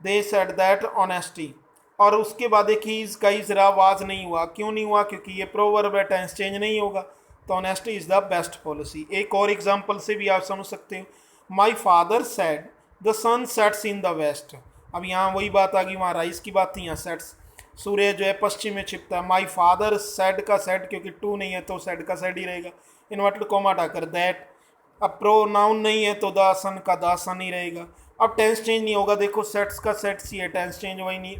दे सेड दैट ऑनेस्टी, और उसके बाद एक ही का इजरा आवाज नहीं हुआ, क्यों नहीं हुआ, क्योंकि ये प्रोवर्ब है, टेंस चेंज नहीं होगा, तो honesty is the best policy. एक और एग्जांपल से भी आप समझ सकते हो, my father said the sun sets in the west, अब यहाँ वही बात आ गई, वहाँ राइज की बात थी, यहाँ सेट्स सूर्य जो है पश्चिम में छिपता है। माय फादर सेड का सेड क्योंकि टू नहीं है तो सेड का सेड ही रहेगा, इन्वर्टेड कोमा हटाकर दैट, अब प्रोनाउन नहीं है तो द सन का द सन ही रहेगा। अब टेंस चेंज नहीं होगा, देखो सेट्स का सेट्स ही है, टेंस चेंज वही नहीं,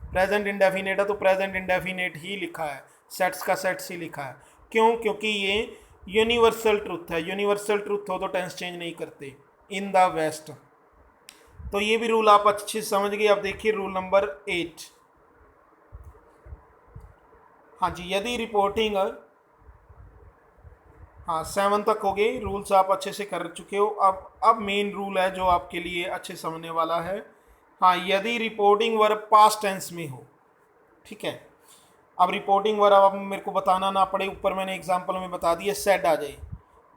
प्रेजेंट इंडेफिनेट है तो प्रेजेंट इंडेफिनेट ही लिखा है, सेट्स का सेट्स ही लिखा है, क्यों, क्योंकि ये यूनिवर्सल ट्रुथ है, यूनिवर्सल ट्रुथ हो तो टेंस चेंज नहीं करते। इन द वेस्ट, तो ये भी रूल आप अच्छे से समझ गए। अब देखिए रूल नंबर 8, हाँ जी, यदि रिपोर्टिंग, हाँ 7 तक हो गए रूल्स आप अच्छे से कर चुके हो। अब मेन रूल है जो आपके लिए अच्छे समझने वाला है, हाँ यदि रिपोर्टिंग वर्ब पास्ट टेंस में हो, ठीक है। अब रिपोर्टिंग वर्ब अब मेरे को बताना ना पड़े, ऊपर मैंने एग्जांपल में बता दिया, सेड आ जाए,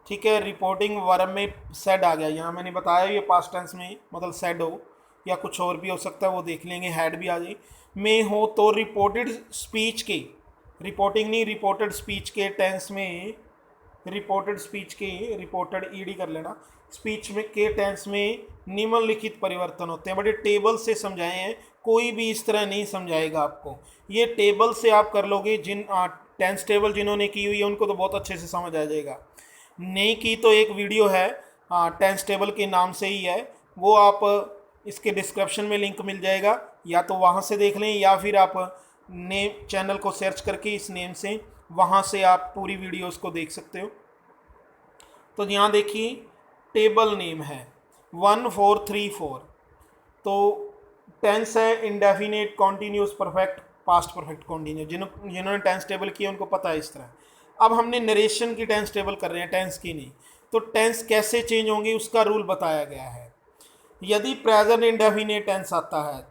ठीक है, रिपोर्टिंग वर्ब में सेड आ गया, यहाँ मैंने बताया ये पास्ट टेंस में मतलब सेड हो, या कुछ और भी हो सकता है वो देख लेंगे, हैड भी आ जाए, में हो तो रिपोर्टेड स्पीच के, रिपोर्टिंग नहीं रिपोर्टेड स्पीच के टेंस में, रिपोर्टेड स्पीच के, रिपोर्टेड ईडी कर लेना, स्पीच में के टेंस में निम्नलिखित परिवर्तन होते हैं। बड़े टेबल से समझाए हैं, कोई भी इस तरह नहीं समझाएगा आपको, ये टेबल से आप कर लोगे, जिन टेंस टेबल जिन्होंने की हुई है उनको तो बहुत अच्छे से समझ आ जाएगा, नहीं की तो एक वीडियो है टेंस टेबल के नाम से ही है, वो आप इसके डिस्क्रिप्शन में लिंक मिल जाएगा, या तो वहाँ से देख लें या फिर आप नेम चैनल को सर्च करके इस नेम से वहाँ से आप पूरी वीडियोस को देख सकते हो। तो यहाँ देखिए टेबल नेम है 1434, तो टेंस है indefinite continuous perfect past perfect continuous, जिन्होंने टेंस टेबल किया उनको पता है इस तरह। अब हमने नरेशन की टेंस टेबल कर रहे हैं, टेंस की नहीं, तो टेंस कैसे चेंज होंगे उसका रूल बताया गया है। यदि प्रेजेंट इंडेफिनेट टेंस आता है,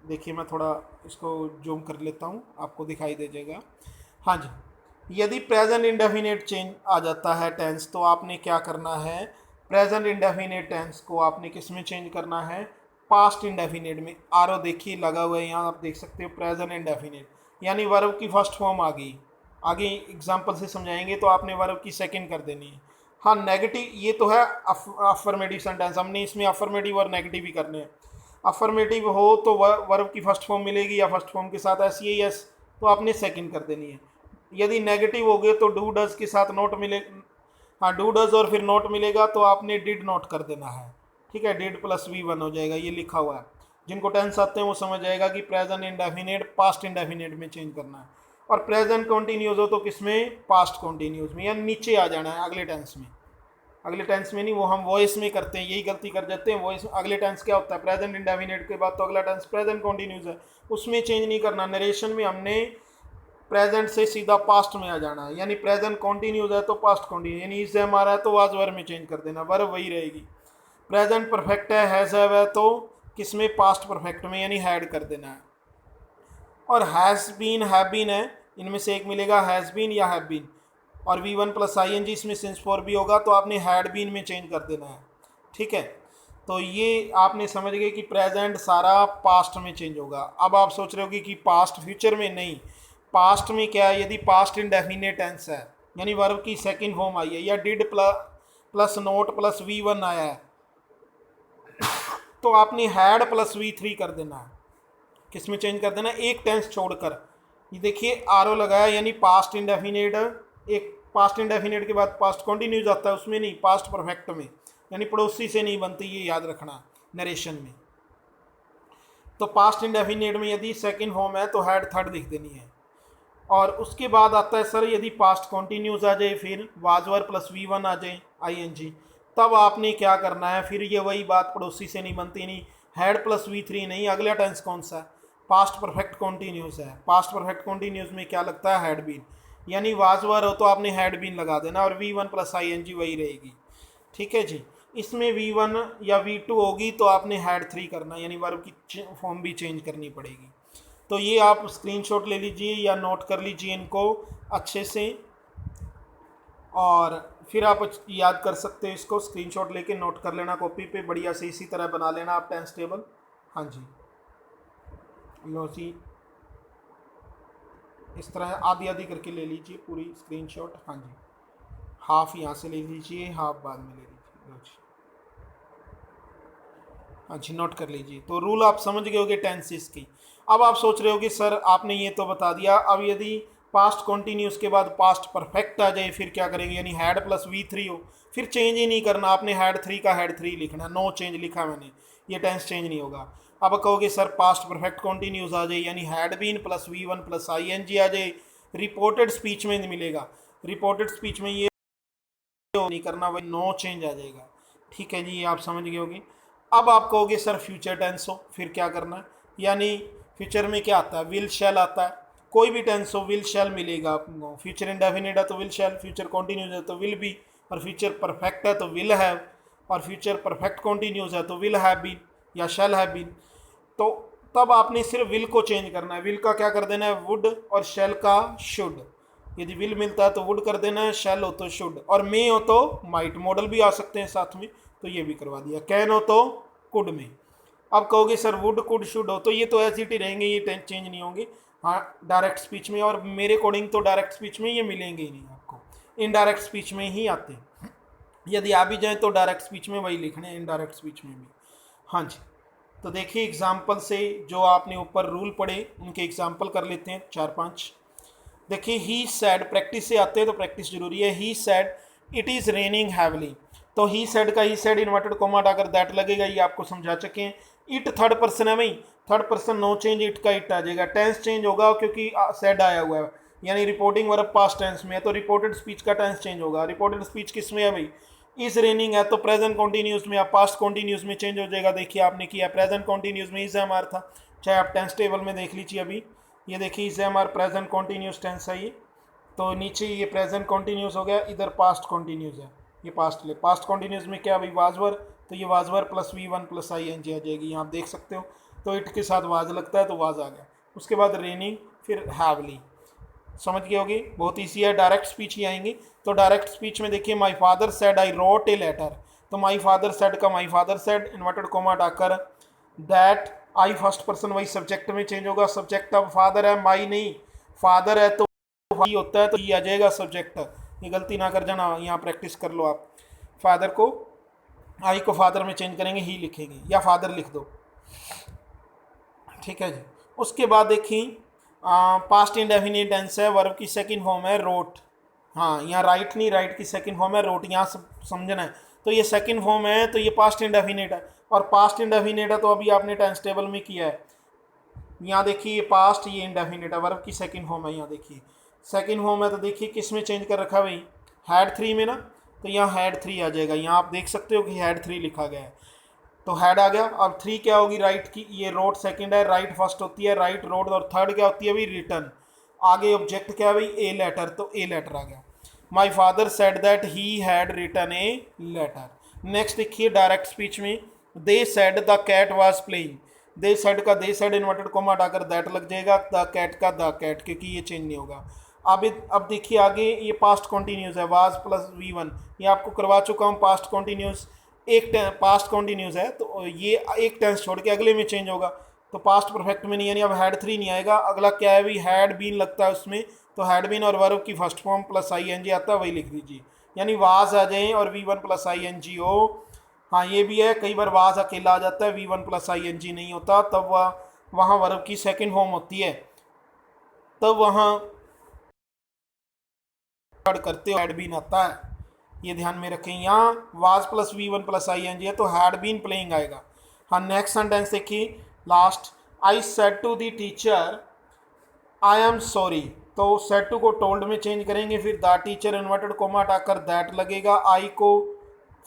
देखिए मैं थोड़ा इसको जूम कर लेता हूँ आपको दिखाई दे जाएगा, हाँ जी, यदि प्रेजेंट इंडेफिनेट चेंज आ जाता है टेंस, तो आपने क्या करना है, प्रेजेंट इंडेफिनेट टेंस को आपने किस में चेंज करना है, पास्ट इंडेफिनेट में। आरो देखिए लगा हुआ है यहाँ, आप देख सकते हो प्रेजेंट इंडेफिनेट, यानी वर्ब की फर्स्ट फॉर्म आ गई, आगे एग्जांपल से समझाएंगे तो आपने वर्ब की सेकंड कर देनी है। हाँ नेगेटिव, ये तो है अफर्मेटिव सेंटेंस, हमने इसमें अफर्मेटिव और नेगेटिव ही करने हैं। अफर्मेटिव हो तो वर्ब की फर्स्ट फॉर्म मिलेगी, या फर्स्ट फॉर्म के साथ ऐसी है यस, तो आपने सेकंड कर देनी है। यदि नेगेटिव हो गए तो डू डज के साथ नोट मिले, हाँ डू डज और फिर नोट मिलेगा तो आपने डिड नोट कर देना है, ठीक है, डिड प्लस V1 हो जाएगा, ये लिखा हुआ है। जिनको टेंस आते हैं वो समझ जाएगा कि प्रेजेंट इंडेफिनेट पास्ट इंडेफिनेट में चेंज करना है, और प्रेजेंट कॉन्टीन्यूस हो तो किसमें, पास्ट कॉन्टीन्यूस में, या नीचे आ जाना है अगले टेंस में। अगले टेंस में नहीं, वो हम वॉइस में करते हैं, यही गलती कर जाते हैं। वॉइस अगले टेंस क्या होता है, प्रेजेंट इंडेफिनेट के बाद तो अगला टेंस प्रेजेंट कॉन्टीन्यूस है, उसमें चेंज नहीं करना। नरेशन में हमने प्रेजेंट से सीधा पास्ट में आ जाना है, यानी प्रेजेंट कॉन्टीन्यूस है तो पास्ट कॉन्टीन्यूस, यानी इससे हमारा है तो वाज वर्ब में चेंज कर देना, वर्ब वही रहेगी। प्रेजेंट परफेक्ट है, हैज़ हैव है तो किसमें, पास्ट परफेक्ट में, यानी हैड कर देना है। और हैज़ बीन हैव बीन है, इनमें से एक मिलेगा, हैज़ बीन या हैव बीन, और V1 प्लस ING इसमें सिंस फॉर भी होगा तो आपने हैड बीन में चेंज कर देना है, ठीक है। तो ये आपने समझ गए कि प्रेजेंट सारा पास्ट में चेंज होगा। अब आप सोच रहे हो कि पास्ट फ्यूचर में नहीं, पास्ट में क्या है, यदि पास्ट इंडेफिनिट टेंस है यानी वर्ब की सेकंड फॉर्म आई है या did plus note plus V1 आया है तो आपने हैड प्लस V3 कर देना है। किस में चेंज कर देना है? एक टेंस छोड़कर। ये देखिए आरओ लगाया यानी पास्ट इंडेफिनिट, एक पास्ट इंडेफिनिट के बाद पास्ट कंटिन्यूस आता है, उसमें नहीं, पास्ट परफेक्ट में, यानी पड़ोसी से नहीं बनती, ये याद रखना नरेशन में। तो पास्ट इंडेफिनिट में यदि सेकंड फॉर्म है तो हैड थर्ड लिख देनी है। और उसके बाद आता है सर यदि पास्ट कंटिन्यूस आ जाए फिर वाज वर प्लस V1 आ जाए ING, तब आपने क्या करना है, फिर ये वही बात पड़ोसी से नहीं बनती, नहीं हैड प्लस V3 नहीं, अगला टेंस कौन सा है? पास्ट परफेक्ट कॉन्टीन्यूस है। पास्ट परफेक्ट कॉन्टीन्यूस में क्या लगता है? हैड बीन, यानी वाज वर हो तो आपने हैड बीन लगा देना और V1 प्लस ING वही रहेगी। ठीक है जी। इसमें V1 या V2 होगी तो आपने हैड 3 करना, यानी वर्ब की फॉर्म भी चेंज करनी पड़ेगी। तो ये आप स्क्रीनशॉट ले लीजिए या नोट कर लीजिए इनको अच्छे से, और फिर आप याद कर सकते हो इसको, स्क्रीनशॉट लेके नोट कर लेना कॉपी पे, बढ़िया से इसी तरह बना लेना आप टेंस टेबल। हाँ जी, लो जी, इस तरह आधी आधी करके ले लीजिए पूरी स्क्रीनशॉट। हाँ जी, हाफ यहाँ से ले लीजिए, हाफ बाद में ले लीजिए। लो जी, हाँ जी, नोट कर लीजिए। तो रूल आप समझ गए होगे टेंसेस की। अब आप सोच रहे हो कि सर आपने ये तो बता दिया, अब यदि पास्ट कॉन्टीन्यूस के बाद पास्ट परफेक्ट आ जाए फिर क्या करेंगे, यानी हैड प्लस V3 हो, फिर चेंज ही नहीं करना, आपने हैड 3 का हैड 3 लिखना, नो चेंज लिखा मैंने, ये टेंस चेंज नहीं होगा। अब कहोगे सर पास्ट परफेक्ट कॉन्टीन्यूस आ जाए यानी had been plus V1 plus ING आ जाए, रिपोर्टेड स्पीच में मिलेगा, रिपोर्टेड स्पीच में ये नहीं करना, वही नो चेंज आ जाएगा। ठीक है जी, ये आप समझ गए होगे। अब आप कहोगे सर फ्यूचर टेंस हो, फिर क्या करना है, यानी फ्यूचर में क्या आता है? विल शैल आता है, कोई भी टेंस हो विल शैल मिलेगा आपको। फ्यूचर इंडेफिनिट है तो विल शैल, फ्यूचर कॉन्टीन्यूस है तो विल बी, और फ्यूचर परफेक्ट है तो विल हैव, और फ्यूचर परफेक्ट कॉन्टीन्यूस है तो विल हैव बीन या शैल हैव बीन। तो तब आपने सिर्फ विल को चेंज करना है, विल का क्या कर देना है? वुड, और शैल का शुड। यदि विल मिलता है तो वुड कर देना है, शैल हो तो शुड, और मे हो तो माइट, मॉडल भी आ सकते हैं साथ में तो ये भी करवा दिया, कैन हो तो कुड में। अब कहोगे सर वुड कुड शुड हो, तो ये तो ऐसे ही रहेंगे, ये चेंज नहीं होंगे। हाँ डायरेक्ट स्पीच में, और मेरे अकॉर्डिंग तो डायरेक्ट स्पीच में ये मिलेंगे ही नहीं आपको, इनडायरेक्ट स्पीच में ही आते हैं। यदि आ भी जाए तो डायरेक्ट स्पीच में वही लिखने हैं, इनडायरेक्ट स्पीच में भी। हाँ जी, तो देखिए एग्जाम्पल से जो आपने ऊपर रूल पढ़े उनके एग्जाम्पल कर लेते हैं 4-5। देखिए ही सैड, प्रैक्टिस से आते हैं तो प्रैक्टिस जरूरी है। He said it is raining heavily, तो ही सैड का ही सैड इन्वर्टेड कोमा हटाकर दैट लगेगा, ये आपको समझा चुके हैं। इट थर्ड पर्सन है भाई, third person no change, it का इट आ जाएगा। टेंस चेंज होगा क्योंकि सैड आया हुआ है, यानी रिपोर्टिंग वर्ब पास्ट टेंस में है तो रिपोर्टेड स्पीच का टेंस चेंज होगा। रिपोर्टेड स्पीच किस में है भाई? इज रेनिंग है तो प्रेजेंट कॉन्टीन्यूस में या पास्ट कॉन्टीन्यूस में चेंज हो जाएगा। देखिए आपने किया प्रेजेंट कॉन्टीन्यूस में इज हमारा था, चाहे आप टेंस टेबल में देख लीजिए अभी, ये देखिए इज हमारा प्रेजेंट कॉन्टीन्यूस टेंस है ये, तो नीचे ये प्रेजेंट कॉन्टीन्यूस हो गया, इधर पास्ट कॉन्टीन्यूस है, ये पास्ट ले। पास्ट कॉन्टीन्यूस में क्या भाई? वाजवर, तो ये वाजवर प्लस V1 प्लस ING आ जाएगी, यहाँ आप देख सकते हो। तो इट के साथ वाज लगता है तो वाज आ गया, उसके बाद रेनिंग, फिर हैवली। समझ गए होगी, बहुत ईजी है। डायरेक्ट स्पीच ही आएंगे, तो डायरेक्ट स्पीच में देखिए my father said I wrote a letter, तो माई फादर सेड का my father said inverted comma डाकर दैट, आई फर्स्ट पर्सन वही सब्जेक्ट में चेंज होगा। सब्जेक्ट अब फादर है, माई नहीं, फादर है तो ही होता है तो ये आ जाएगा सब्जेक्ट, ये गलती ना कर जाना, यहाँ प्रैक्टिस कर लो आप। फादर को, आई को फादर में चेंज करेंगे, ही लिखेंगे या फादर लिख दो। ठीक है जी। उसके बाद देखिए पास्ट इंडेफिनिट टेंस है, वर्ब की सेकंड फॉर्म है रोट। हाँ यहाँ राइट नहीं, राइट की सेकंड फॉर्म है रोट, यहाँ समझना है। तो ये सेकंड फॉर्म है तो ये पास्ट इंडेफिनिट है, और पास्ट इंडेफिनिट है तो अभी आपने टेंस टेबल में किया है। यहाँ देखिए ये पास्ट, ये इंडेफिनिट है, वर्ब की सेकंड फॉर्म है। यहाँ देखिए सेकंड फॉर्म है तो देखिए किस में चेंज कर रखा है भाई? हैड 3 में ना, तो यहाँ हैड 3 आ जाएगा। यहाँ आप देख सकते हो कि हैड 3 लिखा गया है, तो हैड आ गया। अब 3 क्या होगी? राइट की, ये रोड सेकंड है, राइट फर्स्ट होती है, राइट रोड, और थर्ड क्या होती है भाई? रिटर्न। आगे ऑब्जेक्ट क्या है भाई? ए लेटर, तो ए लेटर आ गया। My father said that he had written a letter. Next देखिए डायरेक्ट स्पीच में, they said the cat was playing, they said का दे सेड इन्वर्टेड कोमा हटाकर दैट लग जाएगा, द कैट का द कैट, क्योंकि ये चेंज नहीं होगा। अब देखिए आगे ये पास्ट कॉन्टीन्यूस है, वाज प्लस V1, ये आपको करवा चुका हूँ पास्ट कॉन्टीन्यूस। एक पास्ट कॉन्टिन्यूस है तो ये एक टेंस छोड़ के अगले में चेंज होगा, तो पास्ट परफेक्ट में नहीं, यानी अब हैड 3 नहीं आएगा। अगला क्या है भाई, हैड बीन लगता है उसमें, तो हैड बीन और वर्ब की फर्स्ट फॉर्म प्लस ING आता है, वही लिख दीजिए, यानी वाज आ जाए और V1 प्लस ING हो। हाँ ये भी है, कई बार वाज अकेला आ जाता है, V1 प्लस ING नहीं होता, तब वह वहाँ वर्ब की सेकेंड फॉर्म होती है, तब वहाँ करते हो हैड बीन आता है, ये ध्यान में रखें। यहाँ was plus V1 plus ING है तो हैड बीन प्लेइंग आएगा। हाँ नेक्स्ट सेंटेंस देखिए, last, I said to the teacher I am sorry, तो सेड टू को टोल्ड में चेंज करेंगे, फिर द टीचर इन्वर्टेड कोमा हटाकर दैट लगेगा, आई को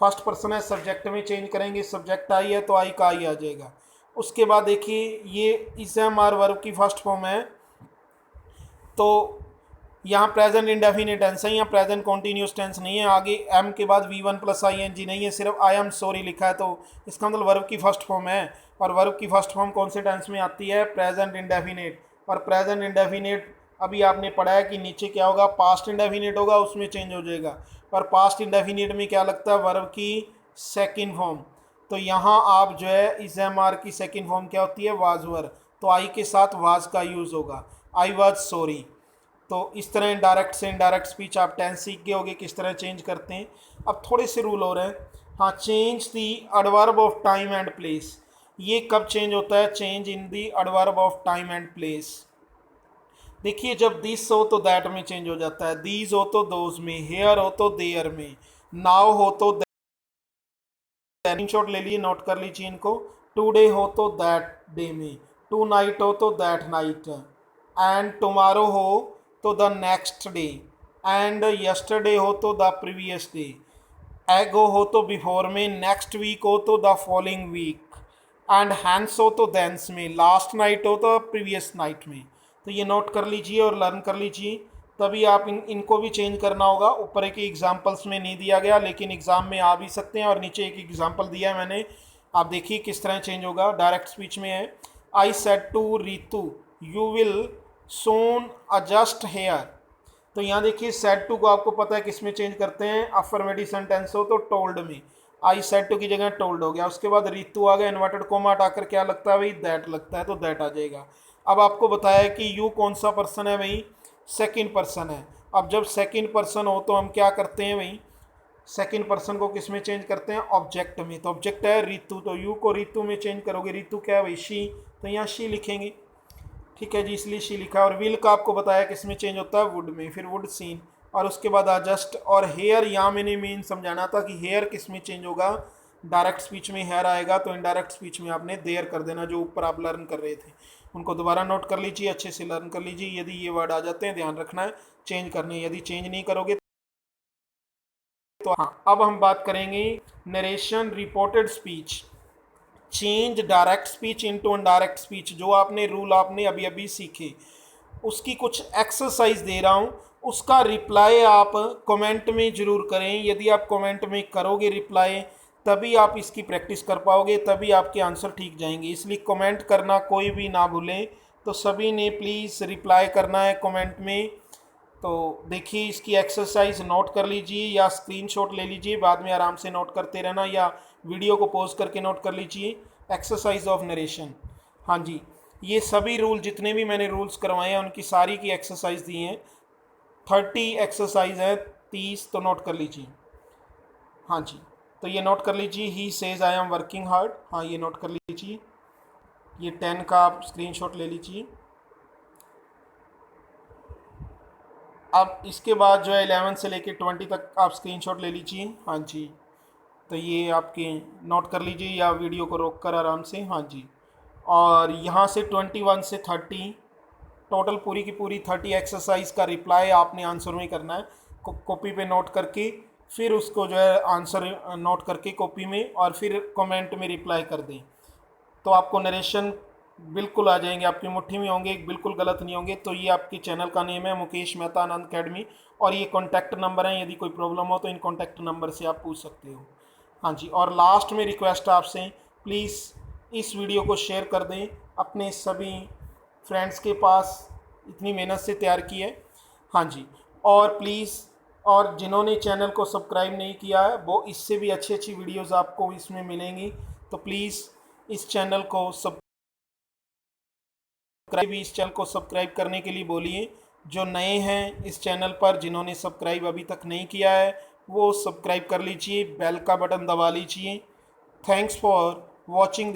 फर्स्ट पर्सन है सब्जेक्ट में चेंज करेंगे, सब्जेक्ट आई है तो आई का आई आ जाएगा। उसके बाद देखिए ये ISMR वर्ब की फर्स्ट फॉर्म है, तो यहाँ प्रेजेंट इंडेफिनिट टेंस है, यहाँ प्रेजेंट कॉन्टीन्यूस टेंस नहीं है, आगे एम के बाद V1 प्लस ING नहीं है, सिर्फ आई एम सॉरी लिखा है, तो इसका मतलब वर्ब की फर्स्ट फॉर्म है, और वर्ब की फर्स्ट फॉर्म कौन से टेंस में आती है, प्रेजेंट इंडेफिनिट। और प्रेजेंट इंडेफिनिट अभी आपने पढ़ा है कि नीचे क्या होगा, पास्ट इंडेफिनिट होगा, उसमें चेंज हो जाएगा, और पास्ट इंडेफिनिट में क्या लगता है, वर्ब की सेकेंड फॉर्म। तो यहाँ आप जो है ISMR की सेकेंड फॉर्म क्या होती है, वाज वर, तो आई के साथ वाज का यूज़ होगा, आई वाज सॉरी। तो इस तरह इनडायरेक्ट से इनडायरेक्ट स्पीच आप टेंस सीख गए होगे किस तरह चेंज करते हैं। अब थोड़े से रूल हो रहे हैं। हाँ, change the adverb of time and place, ये कब चेंज होता है, change in the adverb of time and place. देखिए जब दिस हो तो दैट में चेंज हो जाता है, दीज हो तो दोज में, हेयर हो तो देयर में, नाउ हो तो स्क्रीनशॉट ले लीजिए, नोट कर लीजिए इनको, टुडे हो तो दैट डे में, टू नाइट हो तो दैट नाइट, एंड टुमारो हो तो the next day, and yesterday हो तो द प्रीवियस डे, एगो हो तो बिफोर में, नेक्स्ट वीक हो तो the following week, and hence हो तो देंस में, लास्ट नाइट हो तो प्रीवियस नाइट में। तो ये नोट कर लीजिए और लर्न कर लीजिए, तभी आप इनको भी चेंज करना होगा। ऊपर एक एग्जाम्पल्स में नहीं दिया गया, लेकिन एग्ज़ाम में आ भी सकते हैं, और नीचे एक एग्जाम्पल दिया है मैंने, आप देखिए किस तरह चेंज होगा। डायरेक्ट स्पीच में है, I said to Ritu you will soon adjust here, तो यहाँ देखिए सेड टू को आपको पता है किस में चेंज करते हैं, अफर्मेटिव सेंटेंस हो तो टोल्ड में, आई सेड टू की जगह टोल्ड हो गया। उसके बाद रीतू आ गया, इन्वर्टेड कोमा हटाकर क्या लगता है भाई, दैट लगता है, तो दैट आ जाएगा। अब आपको बताया कि यू कौन सा पर्सन है भाई, सेकंड पर्सन है। अब जब सेकंड पर्सन हो तो हम क्या करते हैं भाई, सेकंड पर्सन को किस में चेंज करते हैं, ऑब्जेक्ट में, तो ऑब्जेक्ट है रीतू, तो यू को रीतू में चेंज करोगे, रीतू क्या है भाई, शी, तो यहाँ शी लिखेंगे, ठीक है जी, इसलिए शी लिखा। और विल का आपको बताया किस में चेंज होता है, वुड में, फिर वुड सीन, और उसके बाद जस्ट। और हेयर यहाँ मैंने मेन समझाना था कि हेयर किस में चेंज होगा, डायरेक्ट स्पीच में हेयर आएगा, तो इनडायरेक्ट स्पीच में आपने देयर कर देना, जो ऊपर आप लर्न कर रहे थे उनको दोबारा नोट कर लीजिए, अच्छे से लर्न कर लीजिए। यदि ये वर्ड आ जाते हैं ध्यान रखना है, चेंज करने, यदि चेंज नहीं करोगे तो। हाँ, अब हम बात करेंगे narration reported speech, change direct speech into indirect speech, जो आपने रूल आपने अभी अभी सीखे, उसकी कुछ एक्सरसाइज दे रहा हूँ, उसका रिप्लाई आप कमेंट में ज़रूर करें। यदि आप कमेंट में करोगे रिप्लाई, तभी आप इसकी प्रैक्टिस कर पाओगे, तभी आपके आंसर ठीक जाएंगे, इसलिए कमेंट करना कोई भी ना भूलें। तो सभी ने प्लीज़ रिप्लाई करना है कमेंट में। तो देखिए इसकी एक्सरसाइज नोट कर लीजिए या स्क्रीनशॉट ले लीजिए, बाद में आराम से नोट करते रहना, या वीडियो को पॉज करके नोट कर लीजिए। एक्सरसाइज ऑफ नरेशन, हाँ जी, ये सभी रूल जितने भी मैंने रूल्स करवाए हैं उनकी सारी की एक्सरसाइज दी हैं, 30 एक्सरसाइज है, 30, तो नोट कर लीजिए। हाँ जी, तो ये नोट कर लीजिए, he says I am working hard, हाँ ये नोट कर लीजिए। ये 10 का आप स्क्रीनशॉट ले लीजिए। अब इसके बाद जो है 11 से लेके 20 तक आप स्क्रीनशॉट ले लीजिए। हाँ जी, तो ये आपके नोट कर लीजिए या वीडियो को रोक कर आराम से। हाँ जी, और यहाँ से 21 से 30 टोटल पूरी की पूरी 30 एक्सरसाइज का रिप्लाई आपने आंसर में करना है, कॉपी पे नोट करके, फिर उसको जो है आंसर नोट करके कॉपी में, और फिर कमेंट में रिप्लाई कर दें, तो आपको नरेशन बिल्कुल आ जाएंगे, आपकी मुट्ठी में होंगे, बिल्कुल गलत नहीं होंगे। तो ये आपके चैनल का नेम है मुकेश मेहता आनंद अकेडमी, और ये कॉन्टैक्ट नंबर है, यदि कोई प्रॉब्लम हो तो इन कॉन्टैक्ट नंबर से आप पूछ सकते हो। हाँ जी, और लास्ट में रिक्वेस्ट आपसे, प्लीज़ इस वीडियो को शेयर कर दें अपने सभी फ्रेंड्स के पास, इतनी मेहनत से तैयार की है। हाँ जी, और प्लीज़ और जिन्होंने चैनल को सब्सक्राइब नहीं किया है वो इससे भी अच्छी अच्छी वीडियोस आपको इसमें मिलेंगी। तो प्लीज़ इस चैनल को सब्सक्राइब करने के लिए बोलिए। जो नए हैं इस चैनल पर, जिन्होंने सब्सक्राइब अभी तक नहीं किया है वो सब्सक्राइब कर लीजिए, बेल का बटन दबा लीजिए। Thanks for watching.